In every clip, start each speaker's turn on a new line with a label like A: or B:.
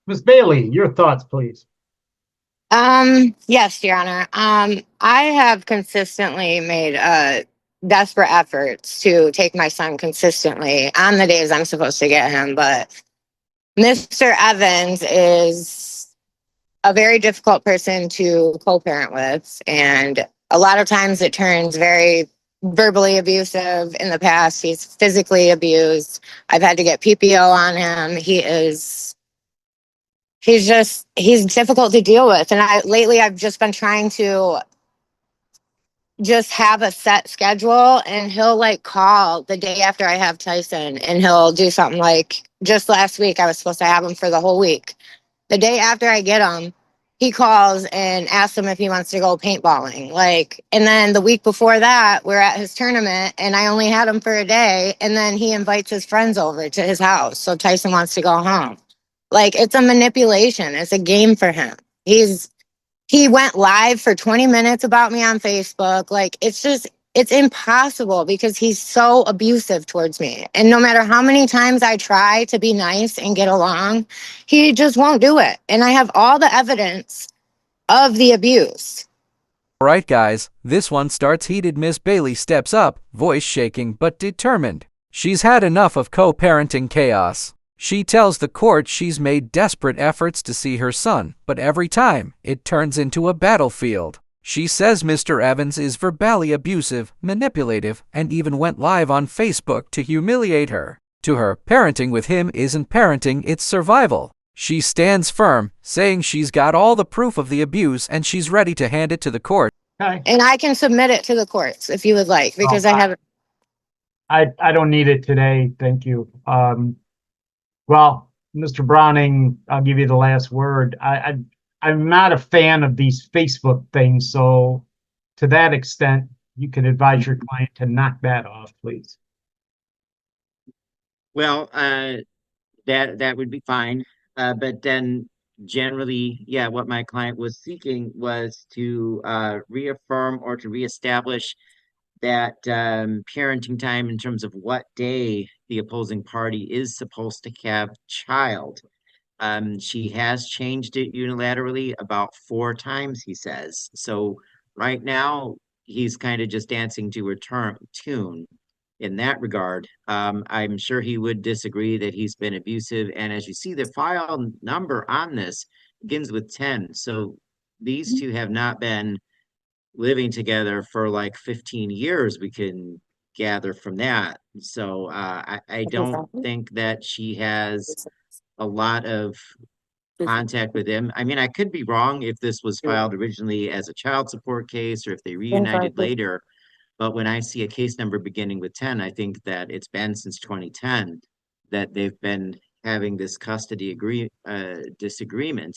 A: Ms. Bailey, your thoughts, please.
B: Yes, Your Honor. I have consistently made desperate efforts to take my son consistently on the days I'm supposed to get him, but Mr. Evans is a very difficult person to co-parent with, and a lot of times it turns very verbally abusive. In the past, he's physically abused. I've had to get PPO on him. He's difficult to deal with, and I've just been trying to just have a set schedule, and he'll like call the day after I have Tyson, and he'll do something like, just last week I was supposed to have him for the whole week. The day after I get him, he calls and asks him if he wants to go paintballing. Like, and then the week before that, we're at his tournament and I only had him for a day, and then he invites his friends over to his house. So Tyson wants to go home. Like, it's a manipulation. It's a game for him. He went live for 20 minutes about me on Facebook. Like, it's impossible because he's so abusive towards me. And no matter how many times I try to be nice and get along, he just won't do it. And I have all the evidence of the abuse.
C: All right, guys, this one starts heated. Miss Bailey steps up, voice shaking but determined. She's had enough of co-parenting chaos. She tells the court she's made desperate efforts to see her son, but every time, it turns into a battlefield. She says Mr. Evans is verbally abusive, manipulative, and even went live on Facebook to humiliate her. To her, parenting with him isn't parenting, it's survival. She stands firm, saying she's got all the proof of the abuse and she's ready to hand it to the court.
A: Okay.
B: And I can submit it to the courts if you would like, because I have.
A: I don't need it today. Thank you. Well, Mr. Browning, I'll give you the last word. I'm not a fan of these Facebook things, so to that extent, you can advise your client to knock that off, please.
D: Well, that would be fine. But then generally, yeah, what my client was seeking was to reaffirm or to reestablish that parenting time in terms of what day the opposing party is supposed to have child. She has changed it unilaterally about 4 times, he says. So right now, he's kind of just dancing to her tune in that regard. I'm sure he would disagree that he's been abusive. And as you see, the file number on this begins with 10. So these two have not been living together for like 15 years, we can gather from that. So I don't think that she has a lot of contact with him. I mean, I could be wrong if this was filed originally as a child support case or if they reunited later. But when I see a case number beginning with 10, I think that it's been since 2010 that they've been having this custody disagreement.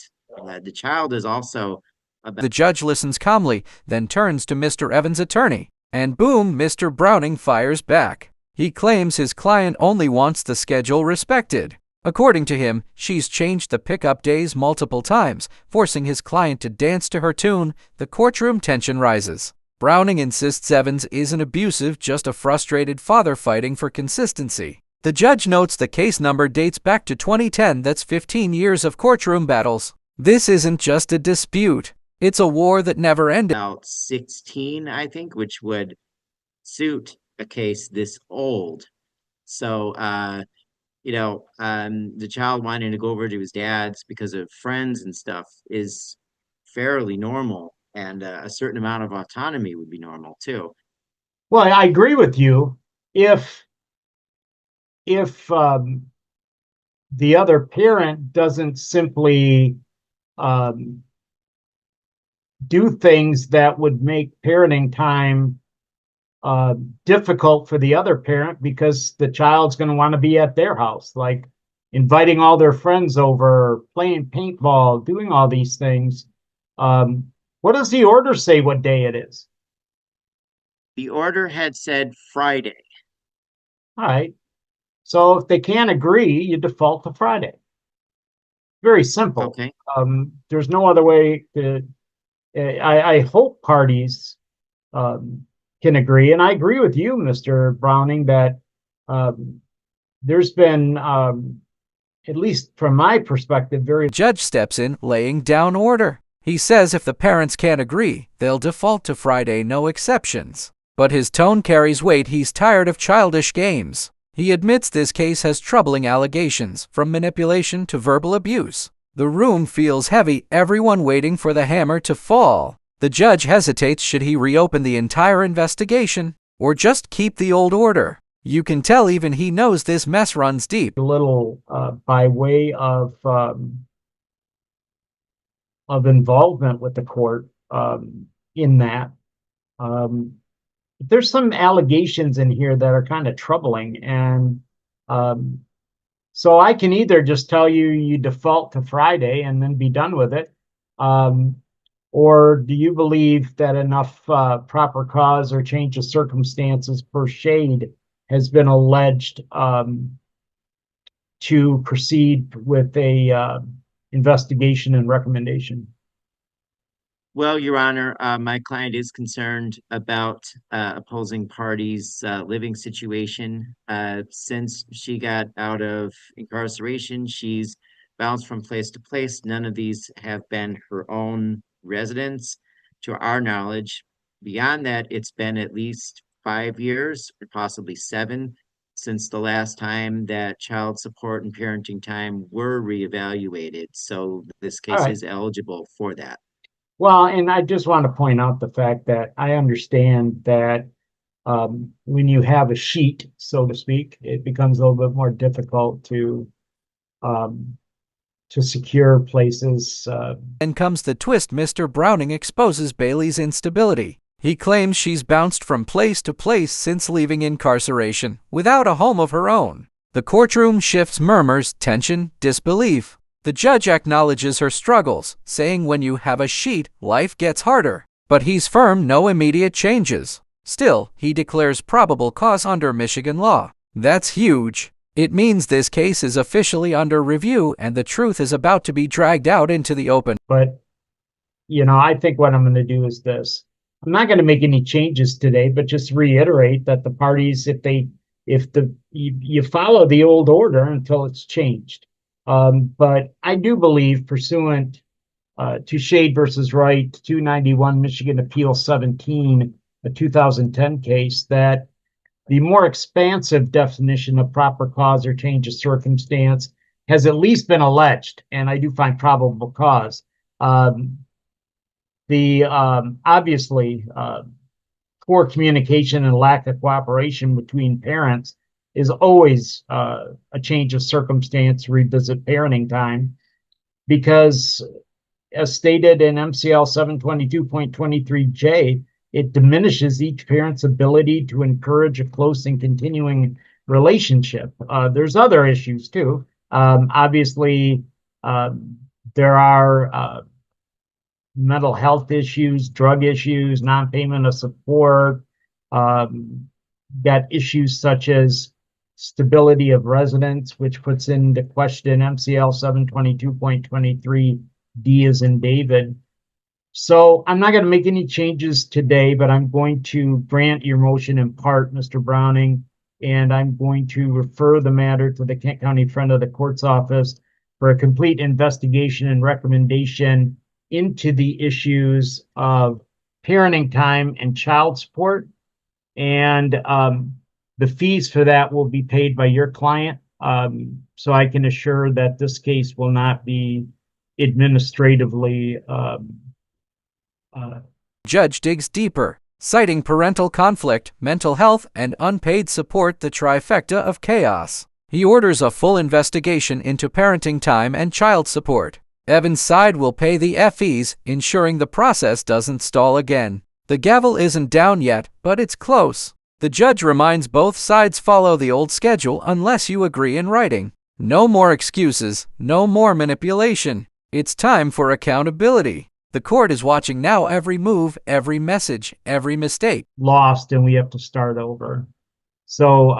D: The child is also about.
C: The judge listens calmly, then turns to Mr. Evans' attorney. And boom, Mr. Browning fires back. He claims his client only wants the schedule respected. According to him, she's changed the pickup days multiple times, forcing his client to dance to her tune. The courtroom tension rises. Browning insists Evans isn't abusive, just a frustrated father fighting for consistency. The judge notes the case number dates back to 2010, that's 15 years of courtroom battles. This isn't just a dispute. It's a war that never ended.
D: About 16, I think, which would suit a case this old. So, the child wanting to go over to his dad's because of friends and stuff is fairly normal, and a certain amount of autonomy would be normal too.
A: Well, I agree with you. If the other parent doesn't simply do things that would make parenting time difficult for the other parent because the child's going to want to be at their house, like inviting all their friends over, playing paintball, doing all these things. What does the order say what day it is?
D: The order had said Friday.
A: All right. So if they can't agree, you default to Friday. Very simple.
D: Okay.
A: There's no other way to. I hope parties can agree, and I agree with you, Mr. Browning, that there's been at least from my perspective, very.
C: The judge steps in, laying down order. He says if the parents can't agree, they'll default to Friday, no exceptions. But his tone carries weight. He's tired of childish games. He admits this case has troubling allegations, from manipulation to verbal abuse. The room feels heavy, everyone waiting for the hammer to fall. The judge hesitates. Should he reopen the entire investigation or just keep the old order? You can tell even he knows this mess runs deep.
A: A little by way of involvement with the court in that. There's some allegations in here that are kind of troubling, and so I can either just tell you you default to Friday and then be done with it, or do you believe that enough proper cause or change of circumstances per shade has been alleged to proceed with a investigation and recommendation?
D: Well, Your Honor, my client is concerned about opposing parties' living situation. Since she got out of incarceration, she's bounced from place to place. None of these have been her own residence, to our knowledge. Beyond that, it's been at least 5 years, or possibly 7, since the last time that child support and parenting time were reevaluated. So this
A: All
D: case
A: right.
D: is eligible for that.
A: Well, and I just want to point out the fact that I understand that when you have a sheet, so to speak, it becomes a little bit more difficult to secure places.
C: Then comes the twist. Mr. Browning exposes Bailey's instability. He claims she's bounced from place to place since leaving incarceration, without a home of her own. The courtroom shifts, murmurs, tension, disbelief. The judge acknowledges her struggles, saying when you have a sheet, life gets harder. But he's firm, no immediate changes. Still, he declares probable cause under Michigan law. That's huge. It means this case is officially under review and the truth is about to be dragged out into the open.
A: But, I think what I'm going to do is this. I'm not going to make any changes today, but just reiterate that the parties, you follow the old order until it's changed. But I do believe, pursuant to Shade versus Wright, 291 Michigan Appeal 17, a 2010 case, that the more expansive definition of proper cause or change of circumstance has at least been alleged, and I do find probable cause. Obviously, poor communication and lack of cooperation between parents is always a change of circumstance to revisit parenting time, because as stated in MCL 722.23J, it diminishes each parent's ability to encourage a close and continuing relationship. There's other issues too. Obviously, there are mental health issues, drug issues, non-payment of support, got issues such as stability of residence, which puts into question MCL 722.23D as in David. So I'm not going to make any changes today, but I'm going to grant your motion in part, Mr. Browning, and I'm going to refer the matter to the Kent County Friend of the Court's office for a complete investigation and recommendation into the issues of parenting time and child support. And the fees for that will be paid by your client. So I can assure that this case will not be administratively.
C: Judge digs deeper, citing parental conflict, mental health, and unpaid support, the trifecta of chaos. He orders a full investigation into parenting time and child support. Evan's side will pay the fees, ensuring the process doesn't stall again. The gavel isn't down yet, but it's close. The judge reminds both sides follow the old schedule unless you agree in writing. No more excuses, no more manipulation. It's time for accountability. The court is watching now, every move, every message, every mistake.
A: Lost, and we have to start over. So,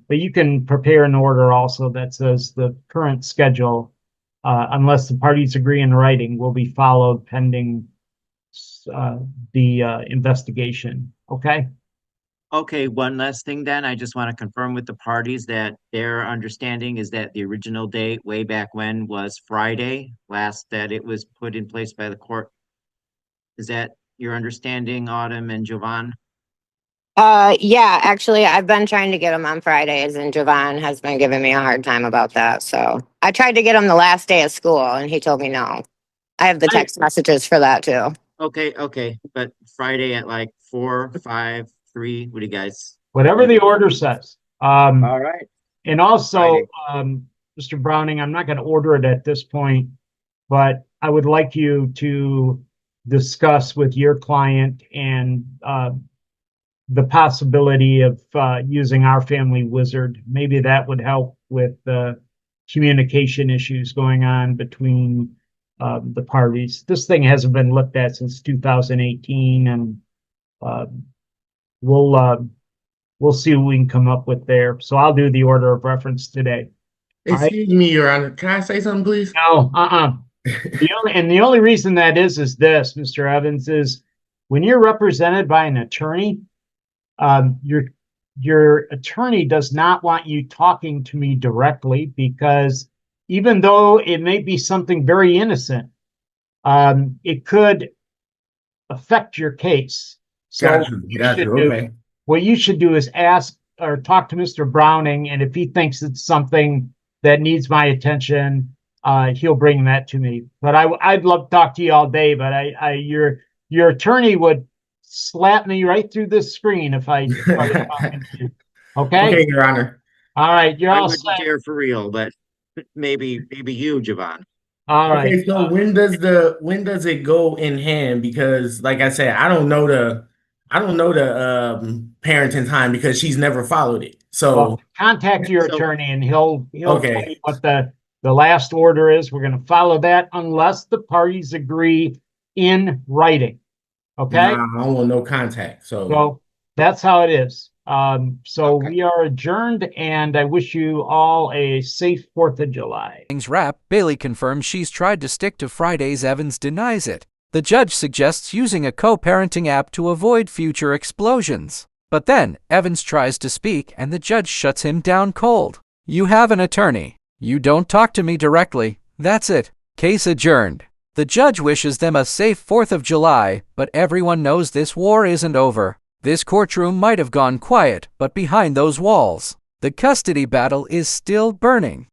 A: but you can prepare an order also that says the current schedule, unless the parties agree in writing, will be followed pending the investigation. Okay?
D: Okay, one last thing then. I just want to confirm with the parties that their understanding is that the original date way back when was Friday, last that it was put in place by the court. Is that your understanding, Autumn and Jovan?
B: Yeah, actually, I've been trying to get him on Fridays, and Javon has been giving me a hard time about that. So I tried to get him the last day of school, and he told me no. I have the
D: I,
B: text messages for that too.
D: okay, but Friday at like 4, 5, 3, what do you guys?
A: Whatever the order says.
D: All right,
A: And also,
D: Friday.
A: Mr. Browning, I'm not going to order it at this point, but I would like you to discuss with your client and the possibility of using our family wizard. Maybe that would help with the communication issues going on between the parties. This thing hasn't been looked at since 2018, and uh, we'll uh, we'll see what we can come up with there. So I'll do the order of reference today. All right.
E: Excuse me, Your Honor. Can I say something, please?
A: No, the only reason that is this, Mr. Evans, is when you're represented by an attorney, your attorney does not want you talking to me directly, because even though it may be something very innocent, it could affect your case. So
E: Got you. Okay.
A: what you should do is ask or talk to Mr. Browning, and if he thinks it's something that needs my attention, he'll bring that to me. But I'd love to talk to you all day, but your attorney would slap me right through this screen if I started talking to you. Okay?
E: Okay, Your Honor.
A: All right, you're
D: I
A: all
D: wouldn't
A: set.
D: dare for real, but maybe you, Jovan.
A: All right.
E: Okay, so when does it go in hand? Because like I said, I don't know the parenting time because she's never followed it.
A: Well,
E: So
A: contact your
D: So-
A: attorney and he'll tell
E: okay.
A: you what the last order is. We're going to follow that unless the parties agree in writing. Okay?
E: Nah, I don't want no contact. So
A: So that's how it is. So
E: Okay.
A: we are adjourned, and I wish you all a safe 4th of July.
C: Things wrap, Bailey confirms she's tried to stick to Fridays. Evans denies it. The judge suggests using a co-parenting app to avoid future explosions. But then, Evans tries to speak and the judge shuts him down cold. You have an attorney. You don't talk to me directly. That's it. Case adjourned. The judge wishes them a safe 4th of July, but everyone knows this war isn't over. This courtroom might have gone quiet, but behind those walls, the custody battle is still burning.